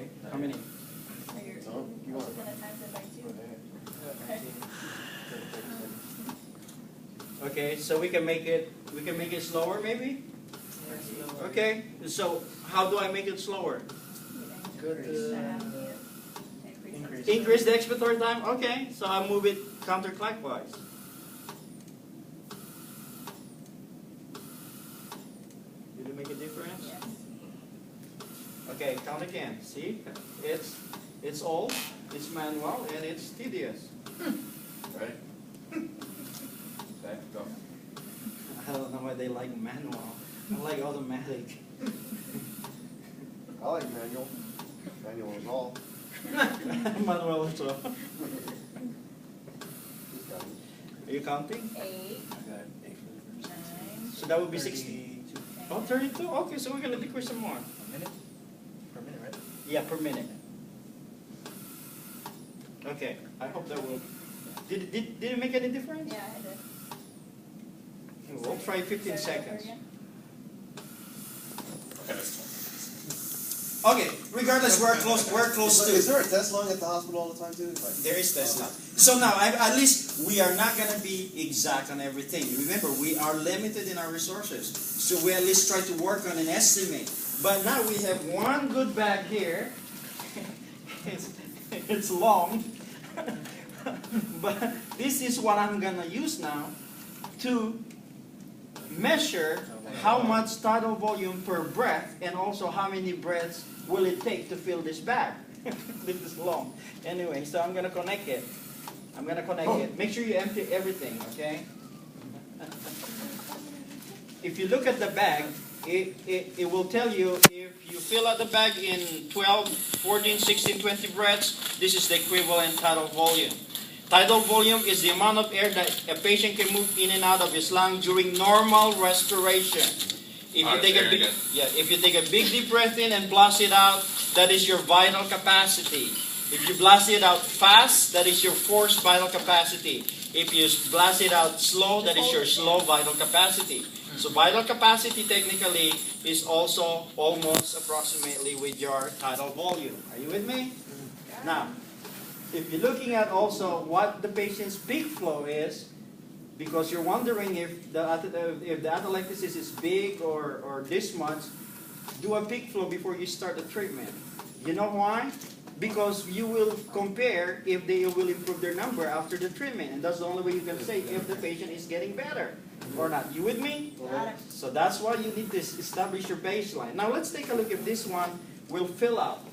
Okay. How many? So you're also going to times it by 2. Okay, so we can make it slower maybe? Okay, so how do I make it slower? Increase the expiratory time? Okay, so I'll move it counterclockwise. Did it make a difference? Yes. Okay, count again. See? It's old, it's manual, and it's tedious. Right? Okay, go. I don't know why they like manual. I like automatic. I like manual. Manual is all. Manual as well. Are you counting? 8, Okay. 9, So that would be 60. Oh, 32? Okay, so we're going to decrease some more. A minute? Per minute, right? Yeah, per minute. Okay, I hope that will... Did it make any difference? Yeah, I did. We'll try 15 Start over seconds. again? Okay, regardless, we're close Is to... there a test long at the hospital all the time too? There is Tesla. So now, at least we are not going to be exact on everything. Remember, we are limited in our resources. So we at least try to work on an estimate. But now we have one good bag here. It's long. But this is what I'm going to use now to measure how much tidal volume per breath and also how many breaths will it take to fill this bag. This is long. Anyway, so I'm going to connect it. Make sure you empty everything, okay? If you look at the bag, it will tell you if you fill out the bag in 12, 14, 16, 20 breaths, this is the equivalent tidal volume. Tidal volume is the amount of air that a patient can move in and out of his lung during normal respiration. If you take a big deep breath in and blast it out, that is your vital capacity. If you blast it out fast, that is your forced vital capacity. If you blast it out slow, that is your slow vital capacity. So vital capacity technically is also almost approximately with your tidal volume. Are you with me? Now, if you're looking at also what the patient's peak flow is, because you're wondering if the atelectasis is big or this much, do a peak flow before you start the treatment. You know why? Because you will compare if they will improve their number after the treatment. And that's the only way you can say if the patient is getting better or not. You with me? So that's why you need to establish your baseline. Now let's take a look if this one will fill up.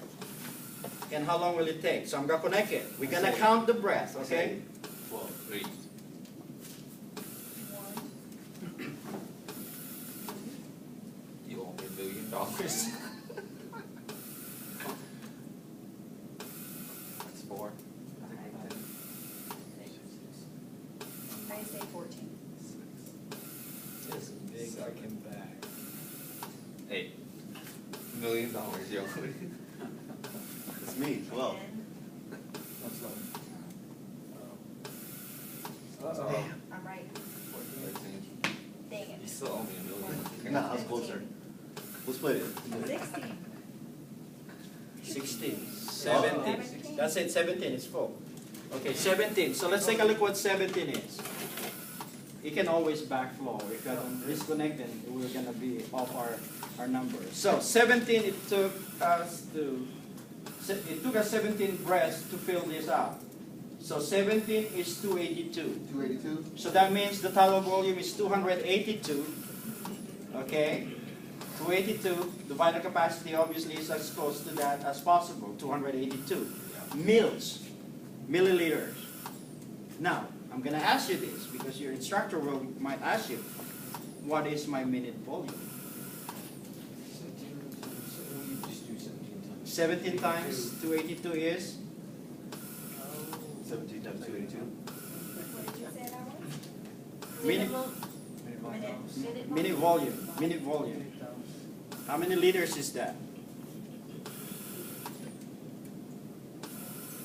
And how long will it take? So I'm going to connect it. We're going to count the breath, okay? 12, 3. 1. You owe me $1 billion. That's 4. I say 14. This is big fucking bag. $8 million, yo. It's me, 12. 10. That's low. I'm right. 13. Dang You it. still owe me $1 million. Nah, I was closer. We'll split it. 16. 16, 17. That's it, 17 is full. Okay, 17. So let's take a look what 17 is. It can always backflow. If you disconnect, then we're going to be off our numbers. So 17, it took us 17 breaths to fill this out. So 17 is 282. 282? So that means the tidal volume is 282. Okay? 282. The vital capacity obviously is as close to that as possible. 282. Milliliters. Now, I'm going to ask you this because your instructor might ask you, what is my minute volume? 17 times 282 is? 17 times 282. What did you say that was? Minute volume. How many liters is that?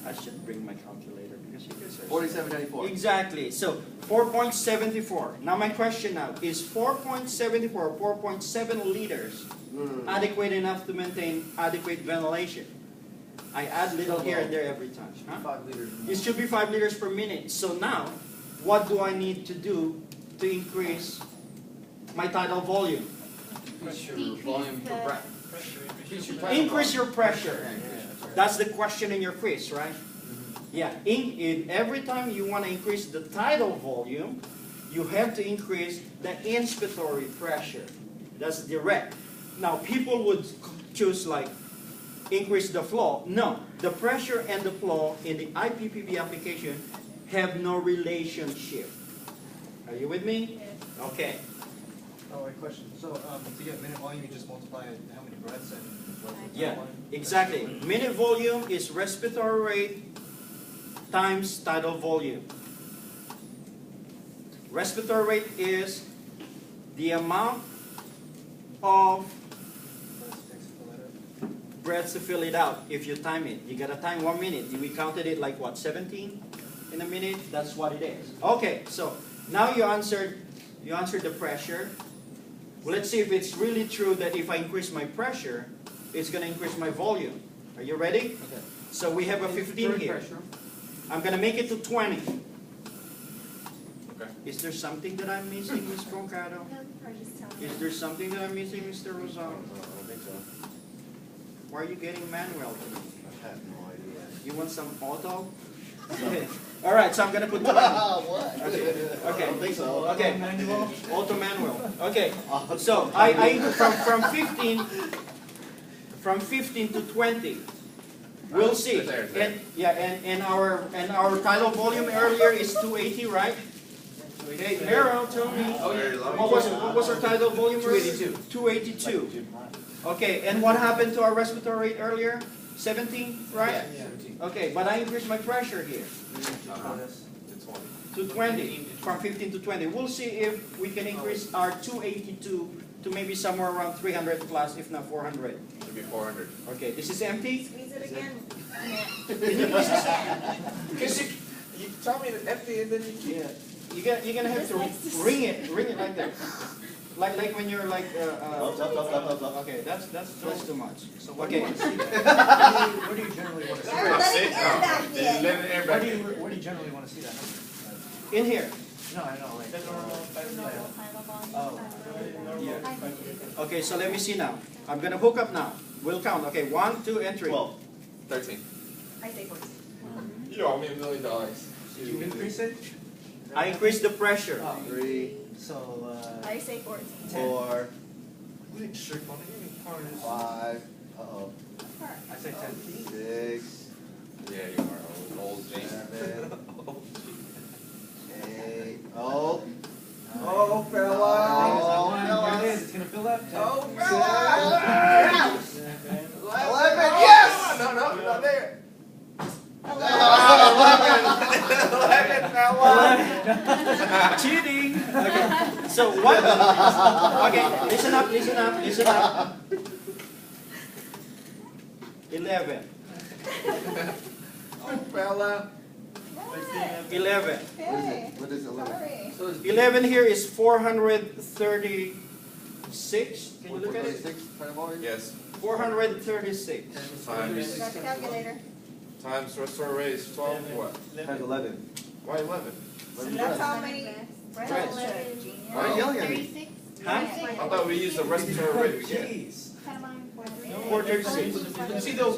I should bring my calculator because you guys are... 4794. Exactly. So 4.74. Now my question now is 4.74, 4.7 liters adequate enough to maintain adequate ventilation? I add little here and there every time. Huh? 5 liters. It should be 5 liters per minute. So now, what do I need to do to increase my tidal volume? Increase your volume per breath. Increase your pressure. That's the question in your quiz, right? Yeah. Every time you want to increase the tidal volume, you have to increase the inspiratory pressure. That's direct. Now, people would choose like increase the flow. No, the pressure and the flow in the Ippb application have no relationship. Are you with me? Okay. Oh, wait, question. So, to get minute volume, you just multiply how many breaths and what's the Yeah, volume? exactly. Minute volume is respiratory rate times tidal volume. Respiratory rate is the amount of breaths to fill it out if you time it. You gotta time 1 minute. We counted it like what, 17 in a minute? That's what it is. Okay, so now you answered the pressure. Well, let's see if it's really true that if I increase my pressure, it's gonna increase my volume. Are you ready? Okay. So we have a 15 here. I'm gonna make it to 20. Okay. Is there something that I'm missing, Ms. Broncado? Is there something that I'm missing, Mr. I Rosado? don't think so. Why are you getting manual today? I have no idea. You want some auto? Okay. All right, so I'm gonna put 20. What? Okay. I don't think so. Okay. Auto manual. Okay. So I from 15 to 20. We'll see. There. And our tidal volume earlier is 280, right? Okay, Meryl, tell me. What was our tidal volume? 282. 282. Okay, and what happened to our respiratory rate earlier? 17, right? Yeah. Okay, but I increased my pressure here To 20. to 20, from 15 to 20. We'll see if we can increase our 282 to maybe somewhere around 300 plus, if not 400. Should be 400. Okay, this is empty. Squeeze it again. Because you tell me to empty and then you keep. Yeah, you're gonna have to ring it like that, like when you're like. Up. Okay, that's too much. So what do Okay. you want to see that? Where do you generally want to see We're that? letting air back in. Let it air Where back do in. you generally want to see that? In here. No, I know, like. Oh. Yeah. Okay, so let me see now. I'm gonna hook up now. We'll count. Okay, 1, 2, and 3. 12. 13. I say 14. You owe me $1 million. Did you increase it? I increased the pressure. 3, I say 14. 4, We didn't strict on it. 5. Uh-oh. I say 10. 6, Yeah, you are old James. 7, 8. Oh. Oh, fella. There it is. It's going to fill up. 10. Oh, 11. Yes! No, not there. 11, fella. Cheating. Okay. So what? Okay, listen up. 11. Oh, fella. 11. Hey, What is 11? sorry. 11 here is 436. Can you look at it? 6, Yes. 436. Times Got the calculator. restore rate is 12. What? Times 11. Why 11? That's how many Breaths. breaths. Why are you yelling at me? Huh? I thought we used the respiratory rate we get. Jeez. 436. See, so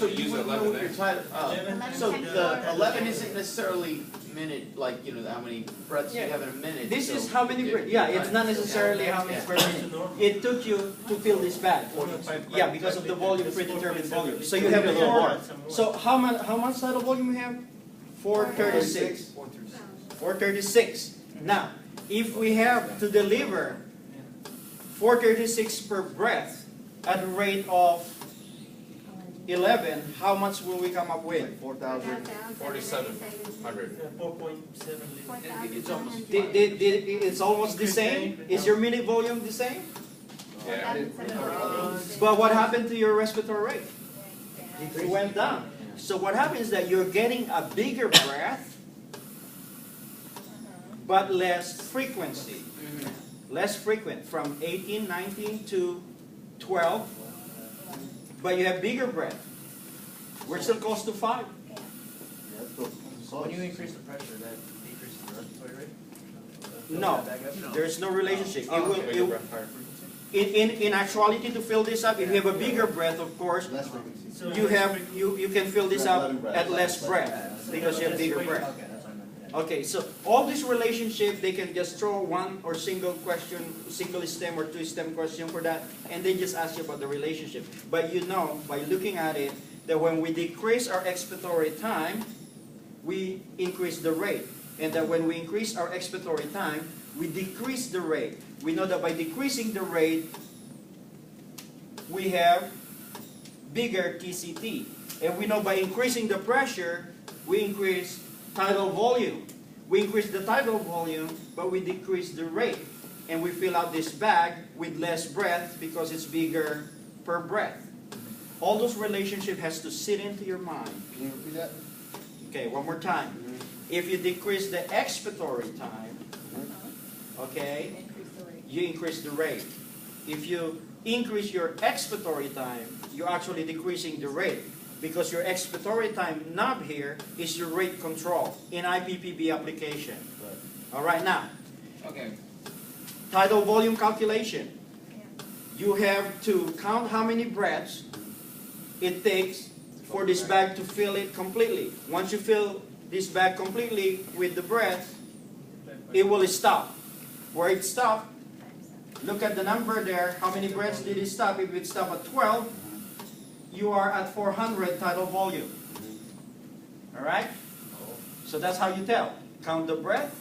you Use would 11 know there. your title, so the 11 isn't necessarily minute, like, you know, how many breaths you Yeah. have in a minute. This so is how many breaths. Yeah, it's not necessarily how many breaths it took you to fill this bag. Yeah, because of the volume, predetermined volume. So you have a little more. So how much tidal volume you have? 436. 436. Now, if we have to deliver 436 per breath at a rate of 11, how much will we come up with? 4,000. 4,700. 4.7 It's almost- It's almost the same. Is your minute volume the same? Yeah. But what happened to your respiratory rate? It went down. So what happens is that you're getting a bigger breath, but less frequency. Less frequent, from 18, 19 to 12. But you have bigger breath, We're still close to 5. Yeah, let's go. So when you increase the pressure, that decreases the respiratory rate? Fills No, that bag up? there's no relationship. It will, Okay. in actuality, to fill this up, if you have a bigger breath, of course, Less frequency. So you can fill this up at less breath because you have bigger breath. Okay, that's what I meant, yeah. Okay, so all this relationship, they can just throw one or single question, single stem or two stem question for that, and they just ask you about the relationship. But you know, by looking at it, that when we decrease our expiratory time, we increase the rate. And that when we increase our expiratory time, we decrease the rate. We know that by decreasing the rate, we have bigger TCT. And we know by increasing the pressure, we increase tidal volume. We increase the tidal volume, but we decrease the rate. And we fill out this bag with less breath because it's bigger per breath. All those relationship has to sit into your mind. Can you repeat that? Okay, one more time. If you decrease the expiratory time, okay, Increase the rate. you increase the rate. If you increase your expiratory time, you're actually decreasing the rate because your expiratory time knob here is your rate control in IPPB application. Right. All right, now, Okay. tidal volume calculation. Yeah. You have to count how many breaths it takes for this bag to fill it completely. Once you fill this bag completely with the breath, it will stop. Where it stopped, look at the number there. How many breaths did it stop? If it stopped at 12, you are at 400 tidal volume. All right? So that's how you tell. Count the breath,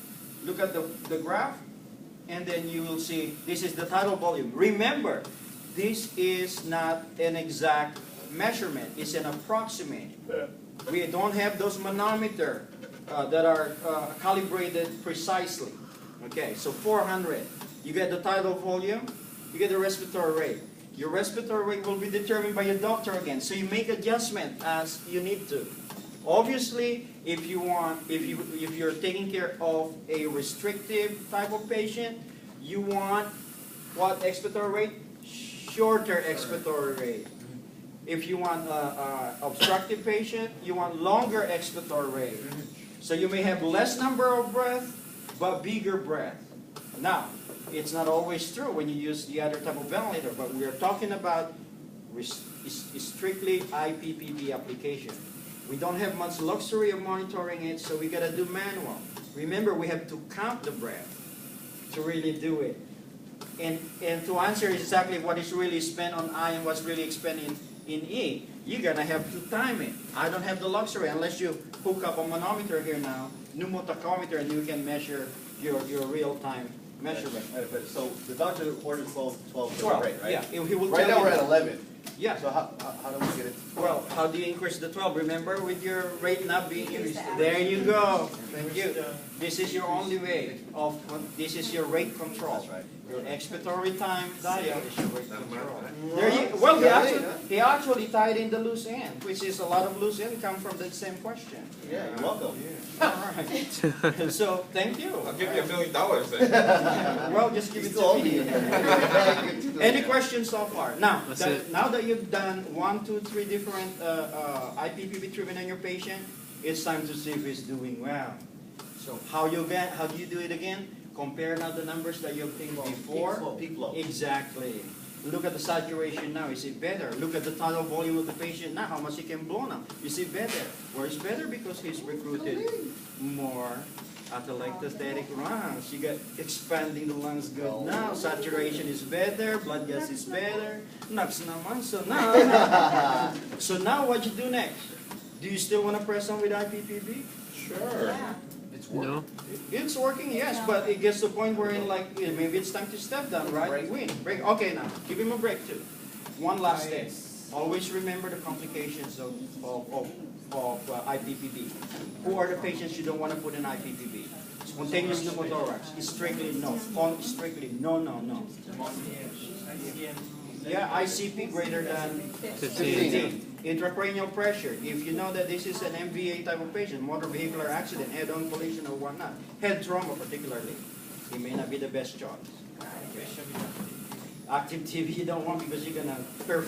look at the graph, and then you will see this is the tidal volume. Remember, this is not an exact measurement. It's an approximate. We don't have those manometer that are calibrated precisely. Okay, so 400. You get the tidal volume, you get the respiratory rate. Your respiratory rate will be determined by your doctor again. So you make adjustment as you need to. Obviously, if you're taking care of a restrictive type of patient, you want what expiratory rate? Shorter expiratory rate. If you want obstructive patient, you want longer expiratory rate. So you may have less number of breath, but bigger breath. Now, it's not always true when you use the other type of ventilator, but we are talking about strictly IPPB application. We don't have much luxury of monitoring it, so we gotta do manual. Remember, we have to count the breath to really do it. And to answer exactly what is really spent on I and what's really expended in E, you're gonna have to time it. I don't have the luxury unless you hook up a manometer here now, pneumotachometer, and you can measure your real-time measurement. Right, but so the doctor ordered 12 for the 12, rate, right? yeah, he will Right tell now you. we're at 11. Yeah. So how do we get it? Well, how do you increase the 12? Remember, with your rate not being Increase used. the average. There you go. Thank you. This is your only way of, this is your rate control. That's right. Your expiratory time dial is your rate control. Mm-hmm. There you, well, he actually tied in the loose end, which is a lot of loose end come from the same question. Yeah, you're welcome. All right. So, thank you. I'll give you $1 million then. Well, just give it Still to owe me. me. Any questions so far? Now, That's that, it. now that you've done 1, 2, 3 different IPPB treatment on your patient, it's time to see if he's doing well. So how do you do it again? Compare now the numbers that you obtained before. Peak flow. Exactly. Look at the saturation now. Is it better? Look at the tidal volume of the patient now. How much he can blow now? Is it better? Or is better because he's recruited more atelectastatic runs. You got expanding the lungs good now. Saturation is better. Blood gas is better. Knocks naman. So now what you do next? Do you still want to press on with IPPB? Sure. Yeah. It's No. working. It's working, yes, but it gets to the point where maybe it's time to step down, right? Break. Okay, now give him a break too. One last thing. Always remember the complications of IPPB. Who are the patients you don't want to put in IPPB? Spontaneous pneumothorax. Strictly no. Strictly no. Yeah, ICP greater than 15. Intracranial pressure. If you know that this is an MVA type of patient, motor vehicular accident, head-on collision or whatnot, head trauma particularly, it may not be the best choice. Active TV you don't want because you're gonna perform.